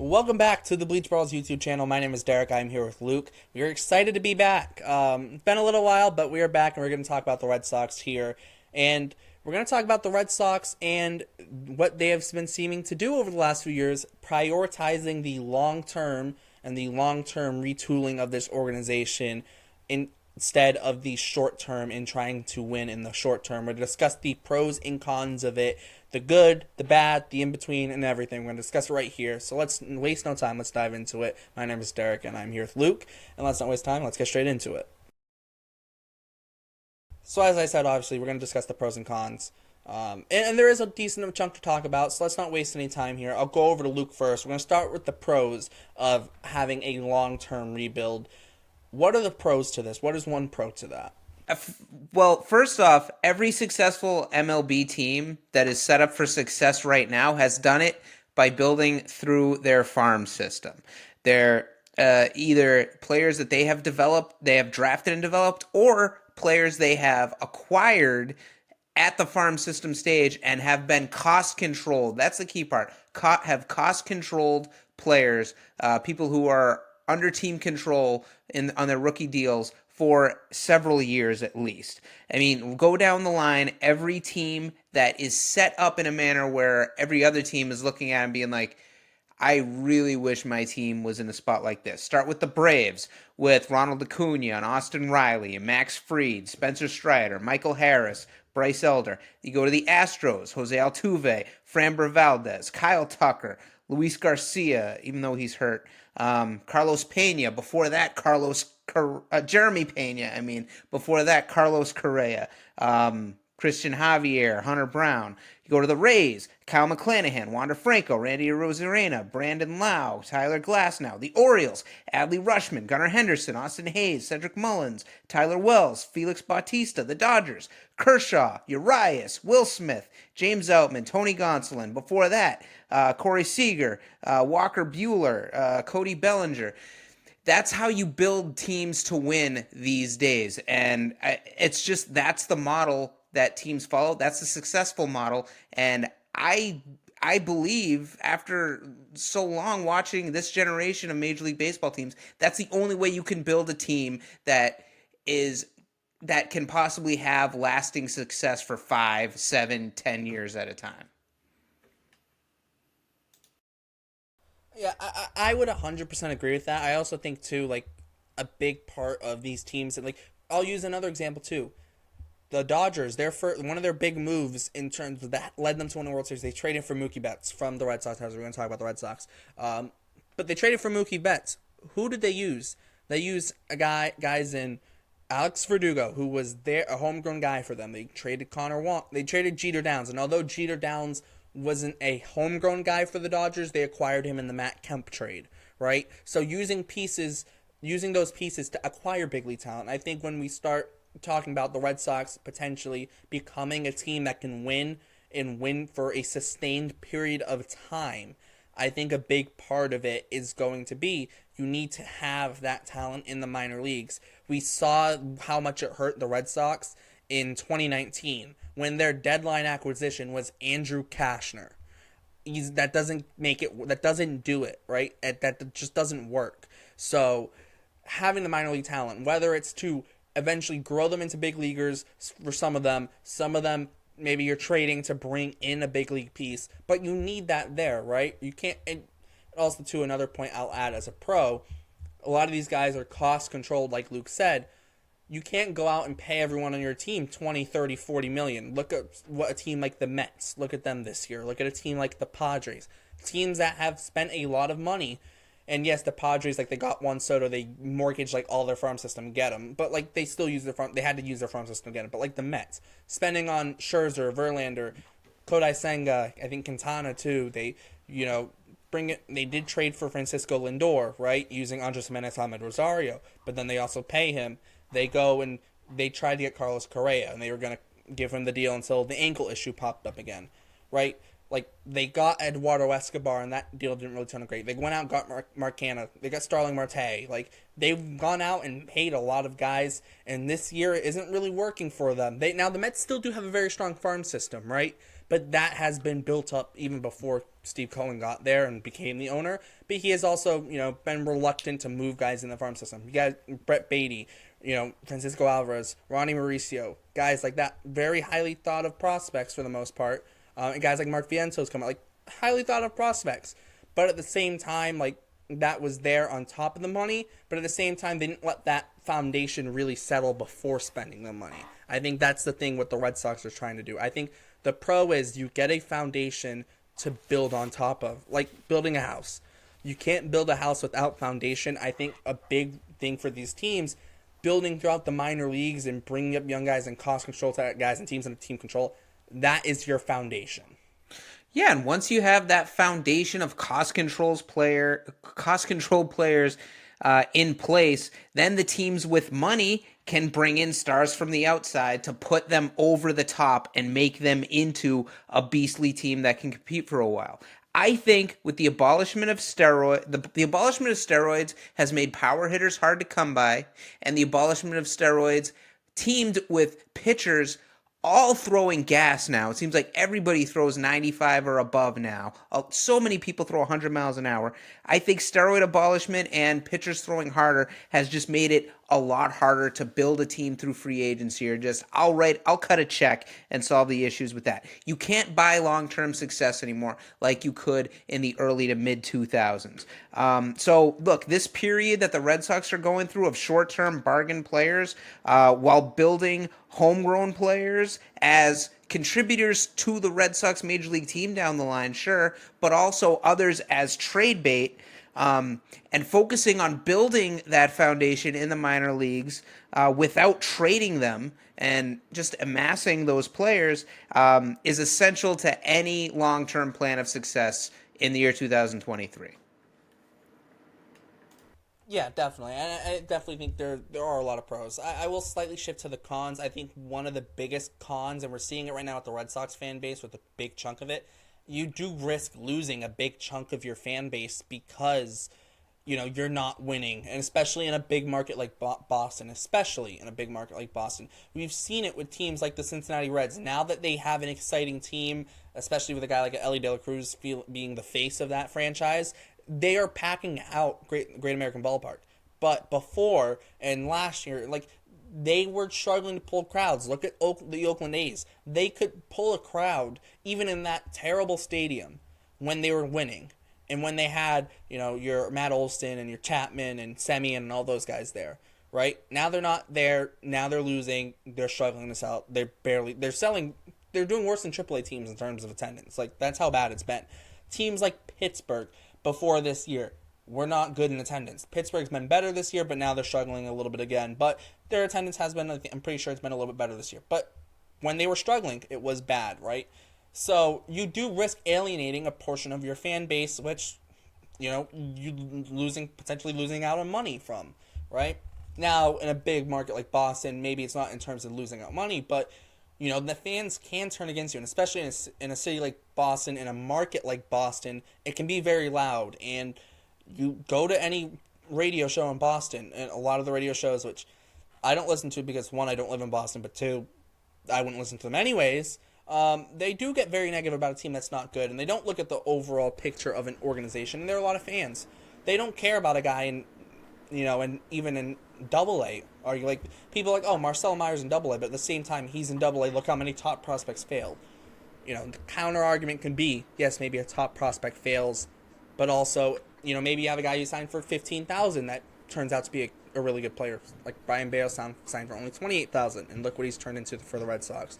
Welcome back to the Brawls YouTube channel. My name is Derek. I'm here with Luke. We are excited to be back. It's been a little while, but we are back, and we're going to talk about the Red Sox here. And we're going to talk about the Red Sox and what they have been seeming to do over the last few years, prioritizing the long-term and the long-term retooling of this organization instead of the short term in trying to win in the short term. We're going to discuss the pros and cons of it, the good, the bad, the in between, and everything. We're going to discuss it right here. So let's waste no time. Let's dive into it. My name is Derek, and I'm here with Luke. And let's not waste time. Let's get straight into it. So as I said, obviously, we're going to discuss the pros and cons. And there is a decent chunk to talk about, so let's not waste any time here. I'll go over to Luke first. We're going to start with the pros of having a long-term rebuild. What are the pros to this? What is one pro to that? Well, first off, every successful MLB team that is set up for success right now has done it by building through their farm system. They're either players that they have developed, they have drafted and developed, or players they have acquired at the farm system stage and have been cost controlled. That's the key part. Have cost controlled players, people who are under team control on their rookie deals for several years at least. I mean, go down the line, every team that is set up in a manner where every other team is looking at and being like, I really wish my team was in a spot like this. Start with the Braves, with Ronald Acuna and Austin Riley and Max Fried, Spencer Strider, Michael Harris, Bryce Elder. You go to the Astros, Jose Altuve, Framber Valdez, Kyle Tucker, Luis Garcia, even though he's hurt, Carlos Pena. Before that, Jeremy Pena. Before that, Carlos Correa, Christian Javier, Hunter Brown. You go to the Rays, Kyle McClanahan, Wander Franco, Randy Arozarena, Brandon Lau, Tyler Glasnow. The Orioles, Adley Rutschman, Gunnar Henderson, Austin Hayes, Cedric Mullins, Tyler Wells, Felix Bautista. The Dodgers, Kershaw, Urias, Will Smith, James Outman, Tony Gonsolin. Before that, Corey Seager, Walker Buehler, Cody Bellinger. That's how you build teams to win these days. And it's just, that's the model that teams follow. That's the successful model. And I believe after so long watching this generation of Major League Baseball teams, that's the only way you can build a team that can possibly have lasting success for 5, 7, 10 years at a time. Yeah, I would 100% agree with that. I also think, too, like, a big part of these teams, and, like, I'll use another example, too. The Dodgers, one of their big moves in terms of that led them to win the World Series. They traded for Mookie Betts from the Red Sox. We're going to talk about the Red Sox. But they traded for Mookie Betts. Who did they use? They used guys in Alex Verdugo, who was a homegrown guy for them. They traded They traded Jeter Downs, and although Jeter Downs wasn't a homegrown guy for the Dodgers, they acquired him in the Matt Kemp trade, right? So using those pieces to acquire big league talent. I think when we start talking about the Red Sox potentially becoming a team that can win and win for a sustained period of time, I think a big part of it is going to be you need to have that talent in the minor leagues. We saw how much it hurt the Red Sox in 2019 when their deadline acquisition was Andrew Cashner. That doesn't do it, right? That just doesn't work. So having the minor league talent, whether it's to eventually grow them into big leaguers for some of them maybe you're trading to bring in a big league piece, but you need that there, right? You can't. And also, to another point I'll add as a pro, a lot of these guys are cost controlled, like Luke said. You can't go out and pay everyone on your team 20, 30, 40 million. Look at what a team like the Mets, look at them this year. Look at a team like the Padres. Teams that have spent a lot of money. And yes, the Padres, like, they got Juan Soto, they mortgaged, like, all their farm system to get him. But, like, they still use they had to use their farm system to get him. But, like, the Mets, spending on Scherzer, Verlander, Kodai Senga, I think Quintana, too. They, they did trade for Francisco Lindor, right, using Andres Gimenez, Ahmed Rosario. But then they also pay him. They go and they tried to get Carlos Correa, and they were going to give him the deal until the ankle issue popped up again, right? Like, they got Eduardo Escobar, and that deal didn't really turn out great. They went out and got Mark Canha. They got Starling Marte. Like, they've gone out and paid a lot of guys, and this year isn't really working for them. Now, the Mets still do have a very strong farm system, right? but that has been built up even before Steve Cohen got there and became the owner. But he has also, been reluctant to move guys in the farm system. You got Brett Beatty, Francisco Alvarez, Ronnie Mauricio, guys like that, very highly thought of prospects for the most part. And guys like Mark Viento's come out, like highly thought of prospects. But at the same time, like that was there on top of the money. But at the same time, they didn't let that foundation really settle before spending the money. I think that's the thing what the Red Sox are trying to do. I think the pro is you get a foundation to build on top of, like building a house. You can't build a house without foundation. I think a big thing for these teams, building throughout the minor leagues and bringing up young guys and cost control guys and teams under team control, that is your foundation. Yeah, and once you have that foundation of cost control players in place, then the teams with money can bring in stars from the outside to put them over the top and make them into a beastly team that can compete for a while. I think with the abolishment of the abolishment of steroids has made power hitters hard to come by, and the abolishment of steroids teamed with pitchers all throwing gas now. It seems like everybody throws 95 or above now. So many people throw 100 miles an hour. I think steroid abolishment and pitchers throwing harder has just made it a lot harder to build a team through free agency, or just I'll cut a check and solve the issues with that. You can't buy long-term success anymore like you could in the early to mid 2000s. So look, this period that the Red Sox are going through of short-term bargain players while building homegrown players as contributors to the Red Sox major league team down the line, sure, but also others as trade bait, and focusing on building that foundation in the minor leagues without trading them and just amassing those players is essential to any long-term plan of success in the year 2023. Yeah, definitely. And I definitely think there are a lot of pros. I will slightly shift to the cons. I think one of the biggest cons, and we're seeing it right now with the Red Sox fan base with a big chunk of it, you do risk losing a big chunk of your fan base because you're not winning, and especially in a big market like Boston, we've seen it with teams like the Cincinnati Reds. Now that they have an exciting team, especially with a guy like Ellie De La Cruz being the face of that franchise, they are packing out Great American Ballpark. But before and last year, like they were struggling to pull crowds. Look at the Oakland A's. They could pull a crowd even in that terrible stadium when they were winning. And when they had, your Matt Olson and your Chapman and Semien and all those guys there, right? Now they're not there. Now they're losing. They're struggling to sell. They're doing worse than AAA teams in terms of attendance. Like, that's how bad it's been. Teams like Pittsburgh before this year were not good in attendance. Pittsburgh's been better this year, but now they're struggling a little bit again. But their attendance has been, I'm pretty sure it's been a little bit better this year. But when they were struggling, it was bad, right? So you do risk alienating a portion of your fan base, which, you potentially losing out on money from, right? Now, in a big market like Boston, maybe it's not in terms of losing out money, but, the fans can turn against you. And especially in a city like Boston, in a market like Boston, it can be very loud. And you go to any radio show in Boston, and a lot of the radio shows, which I don't listen to because, one, I don't live in Boston, but two, I wouldn't listen to them anyways. They do get very negative about a team that's not good, and they don't look at the overall picture of an organization. And there are a lot of fans. They don't care about a guy in, and even in Double-A. Or like people are like, oh, Marcel Meyer's in Double-A, but at the same time, he's in Double-A. Look how many top prospects failed. The counter argument can be, yes, maybe a top prospect fails, but also, maybe you have a guy you signed for $15,000 that turns out to be a really good player. Like Brian Bale signed for only $28,000, and look what he's turned into for the Red Sox.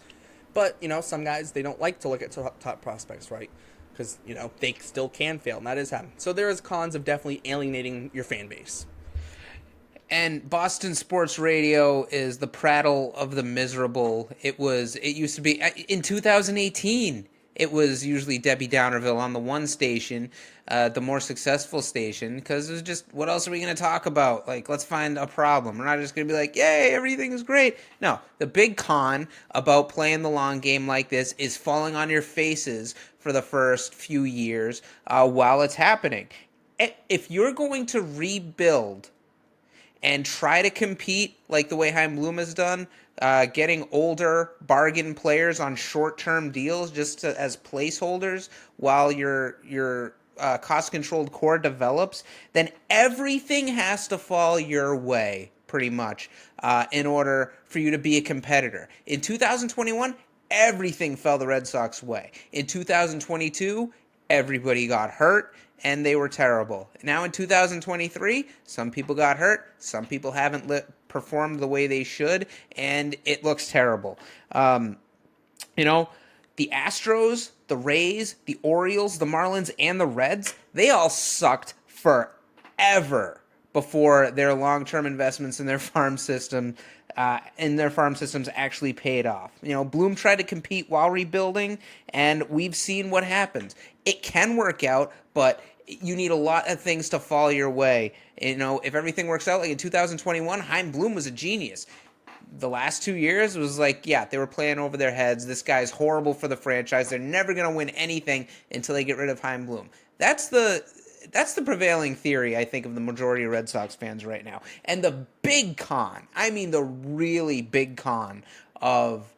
But, some guys, they don't like to look at top prospects, right? Because, they still can fail, and that is happening. So there is cons of definitely alienating your fan base. And Boston sports radio is the prattle of the miserable. It used to be, in 2018, it was usually Debbie Downerville on the one station, the more successful station, because it was just, what else are we going to talk about? Like, let's find a problem. We're not just going to be like, yay, everything is great. No, the big con about playing the long game like this is falling on your faces for the first few years while it's happening. If you're going to rebuild and try to compete like the way Chaim Bloom has done, getting older bargain players on short-term deals as placeholders while your cost-controlled core develops, then everything has to fall your way pretty much in order for you to be a competitor. In 2021, everything fell the Red Sox way. In 2022, everybody got hurt and they were terrible. Now in 2023, some people got hurt, some people haven't performed the way they should, and it looks terrible. You know, the Astros, the Rays, the Orioles, the Marlins, and the Reds, they all sucked forever before their long-term investments in their farm system actually paid off. Bloom tried to compete while rebuilding, and we've seen what happens. It can work out, but you need a lot of things to fall your way. If everything works out, like in 2021, Chaim Bloom was a genius. The last 2 years was like, yeah, they were playing over their heads. This guy's horrible for the franchise. They're never going to win anything until they get rid of Chaim Bloom. That's the prevailing theory, I think, of the majority of Red Sox fans right now. And the big con, I mean the really big con of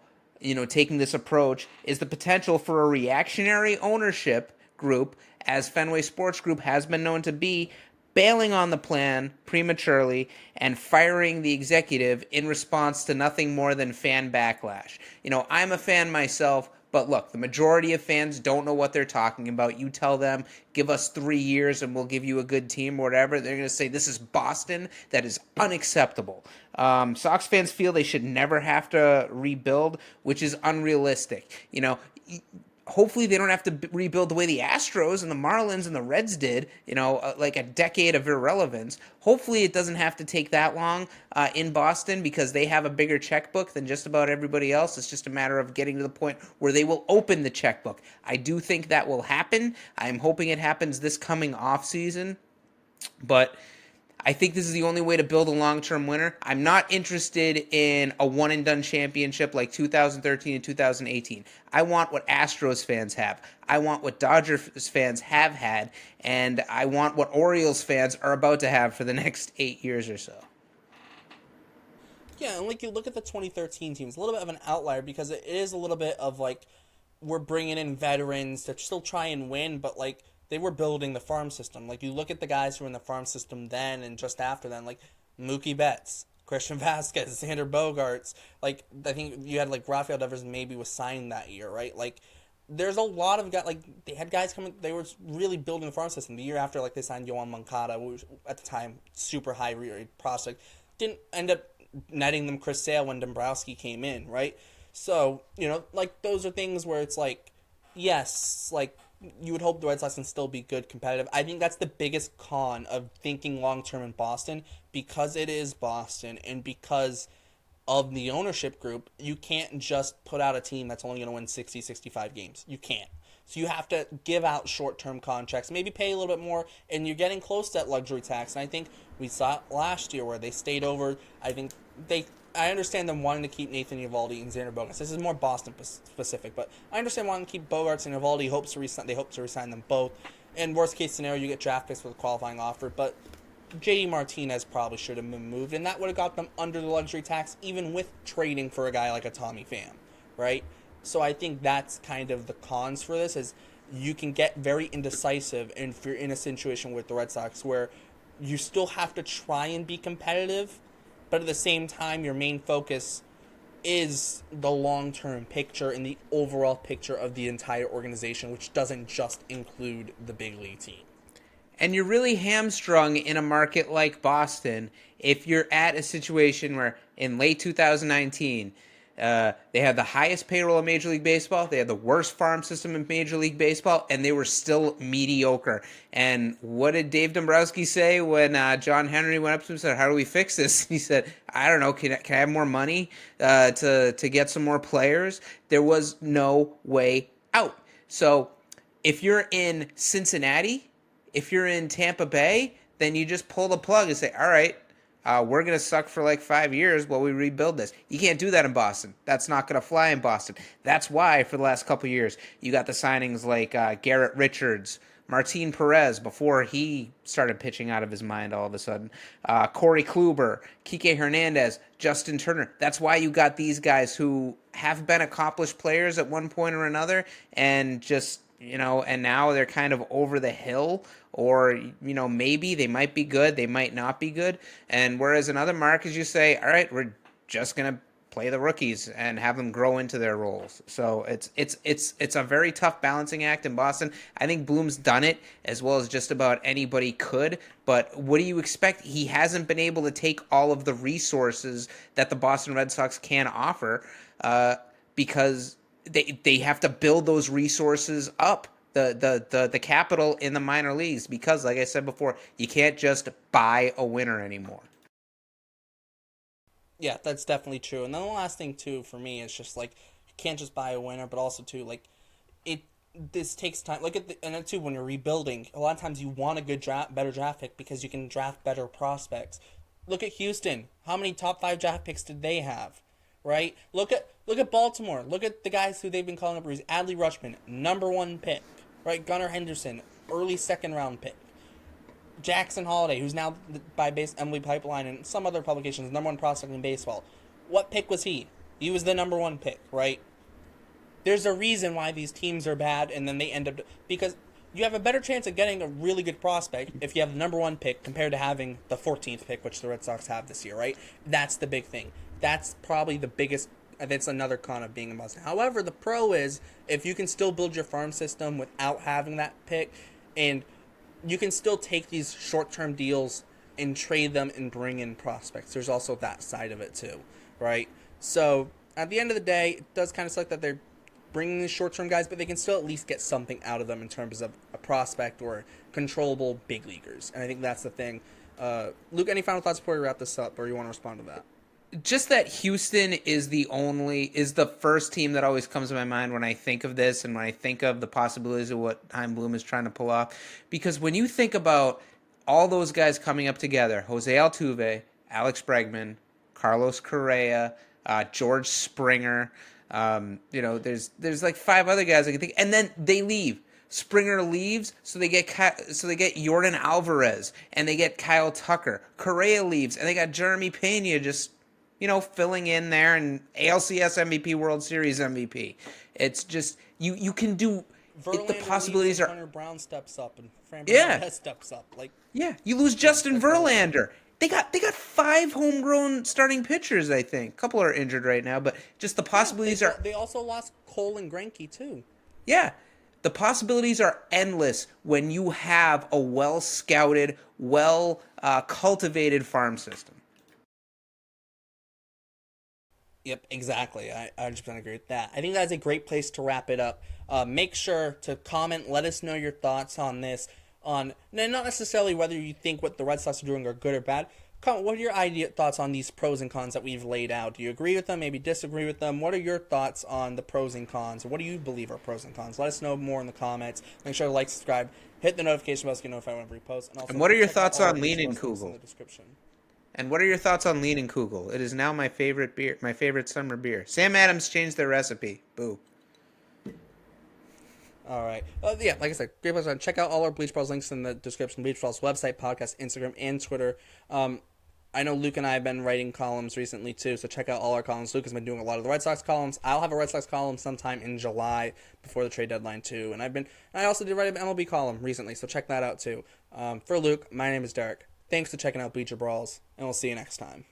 taking this approach is the potential for a reactionary ownership group, as Fenway Sports Group has been known to be, bailing on the plan prematurely and firing the executive in response to nothing more than fan backlash. I'm a fan myself, but look, the majority of fans don't know what they're talking about. You tell them, give us 3 years and we'll give you a good team or whatever. They're going to say, this is Boston. That is unacceptable. Sox fans feel they should never have to rebuild, which is unrealistic. Hopefully they don't have to rebuild the way the Astros and the Marlins and the Reds did, like a decade of irrelevance. Hopefully it doesn't have to take that long in Boston because they have a bigger checkbook than just about everybody else. It's just a matter of getting to the point where they will open the checkbook. I do think that will happen. I'm hoping it happens this coming off season, but I think this is the only way to build a long-term winner. I'm not interested in a one-and-done championship like 2013 and 2018. I want what Astros fans have. I want what Dodgers fans have had. And I want what Orioles fans are about to have for the next 8 years or so. Yeah, and you look at the 2013 team, it's a little bit of an outlier because it is a little bit of we're bringing in veterans to still try and win, but they were building the farm system. You look at the guys who were in the farm system then and just after then, Mookie Betts, Christian Vasquez, Xander Bogaerts. I think you had Rafael Devers maybe was signed that year, right? There's a lot of guys. They had guys coming. They were really building the farm system. The year after, they signed Yohan Moncada, who was at the time super high rated prospect. Didn't end up netting them Chris Sale when Dombrowski came in, right? So those are things where it's yes, you would hope the Red Sox can still be good competitive. I think that's the biggest con of thinking long-term in Boston because it is Boston and because of the ownership group. You can't just put out a team that's only going to win 60, 65 games. You can't. So you have to give out short-term contracts, maybe pay a little bit more, and you're getting close to that luxury tax. And I think we saw it last year where they stayed over. I understand them wanting to keep Nathan Eovaldi and Xander Bogaerts. This is more Boston specific, but I understand wanting to keep Bogaerts and Eovaldi. They hope to resign them both. In worst case scenario, you get draft picks with a qualifying offer, but J.D. Martinez probably should have been moved, and that would have got them under the luxury tax, even with trading for a guy like a Tommy Pham, right? So I think that's kind of the cons for this, is you can get very indecisive if you're in a situation with the Red Sox where you still have to try and be competitive, but at the same time, your main focus is the long-term picture and the overall picture of the entire organization, which doesn't just include the big league team. And you're really hamstrung in a market like Boston if you're at a situation where in late 2019, they had the highest payroll in Major League Baseball, they had the worst farm system in Major League Baseball, and they were still mediocre. And what did Dave Dombrowski say when John Henry went up to him and said, how do we fix this? He said, I don't know, can I have more money to get some more players? There was no way out. So if you're in Cincinnati, if you're in Tampa Bay, then you just pull the plug and say, all right, we're going to suck for 5 years while we rebuild this. You can't do that in Boston. That's not going to fly in Boston. That's why for the last couple of years, you got the signings like Garrett Richards, Martin Perez before he started pitching out of his mind all of a sudden. Corey Kluber, Kike Hernandez, Justin Turner. That's why you got these guys who have been accomplished players at one point or another, and just and now they're kind of over the hill, or maybe they might be good, they might not be good. And whereas in other markets you say, all right, we're just gonna play the rookies and have them grow into their roles. So it's a very tough balancing act in Boston. I think Bloom's done it as well as just about anybody could. But what do you expect? He hasn't been able to take all of the resources that the Boston Red Sox can offer because they have to build those resources up. The capital in the minor leagues, because like I said before, you can't just buy a winner anymore. Yeah, that's definitely true. And then the last thing too for me is just like you can't just buy a winner, but also too like it. This takes time. Look at and then too when you're rebuilding, a lot of times you want a better draft pick because you can draft better prospects. Look at Houston. How many top 5 draft picks did they have? Right. Look at Baltimore. Look at the guys who they've been calling up. Adley Rutschman, #1 pick. Right. Gunnar Henderson, early second round pick. Jackson Holiday, who's now by base Emily Pipeline and some other publications, #1 prospect in baseball. What pick was he? He was the #1 pick, right? There's a reason why these teams are bad, and then they end up because you have a better chance of getting a really good prospect if you have the #1 pick compared to having the 14th pick, which the Red Sox have this year, right? That's the big thing. That's probably the biggest. That's another con of being in Boston. However, the pro is if you can still build your farm system without having that pick, and you can still take these short-term deals and trade them and bring in prospects. There's also that side of it too, right? So at the end of the day, it does kind of suck that they're bringing these short-term guys, but they can still at least get something out of them in terms of a prospect or controllable big leaguers. And I think that's the thing. Luke, any final thoughts before we wrap this up, or you want to respond to that? Just that Houston is the first team that always comes to my mind when I think of this and when I think of the possibilities of what Chaim Bloom is trying to pull off. Because when you think about all those guys coming up together, Jose Altuve, Alex Bregman, Carlos Correa, George Springer, there's like 5 other guys I can think, and then they leave. Springer leaves, so they get Jordan Alvarez and they get Kyle Tucker. Correa leaves, and they got Jeremy Pena just filling in there, and ALCS MVP, World Series MVP. It's just you can do it. The Verlander possibilities leaves and are Hunter Brown steps up and Framber yeah, Valdez steps up. Like yeah. You lose Justin Verlander. They got 5 homegrown starting pitchers. I think a couple are injured right now, but just the possibilities are. They also lost Cole and Greinke too. Yeah. The possibilities are endless when you have a well scouted, well cultivated farm system. Yep, exactly. I 100% agree with that. I think that's a great place to wrap it up. Make sure to comment. Let us know your thoughts on this. Not necessarily whether you think what the Red Sox are doing are good or bad. Comment, what are your thoughts on these pros and cons that we've laid out? Do you agree with them? Maybe disagree with them? What are your thoughts on the pros and cons? What do you believe are pros and cons? Let us know more in the comments. Make sure to like, subscribe, hit the notification bell so you get notified whenever we post. And what are your thoughts on Lean Lean and and Kugel? in the description. And what are your thoughts on Lean and Kugel? It is now my favorite beer, my favorite summer beer. Sam Adams changed their recipe. Boo. All right. Yeah, like I said, great place. Check out all our Bleach Brawls links in the description. Bleach Brawls website, podcast, Instagram, and Twitter. I know Luke and I have been writing columns recently too, so check out all our columns. Luke has been doing a lot of the Red Sox columns. I'll have a Red Sox column sometime in July before the trade deadline too. And I also did write an MLB column recently, so check that out too. For Luke, my name is Derek. Thanks for checking out Bleacher Brawls, and we'll see you next time.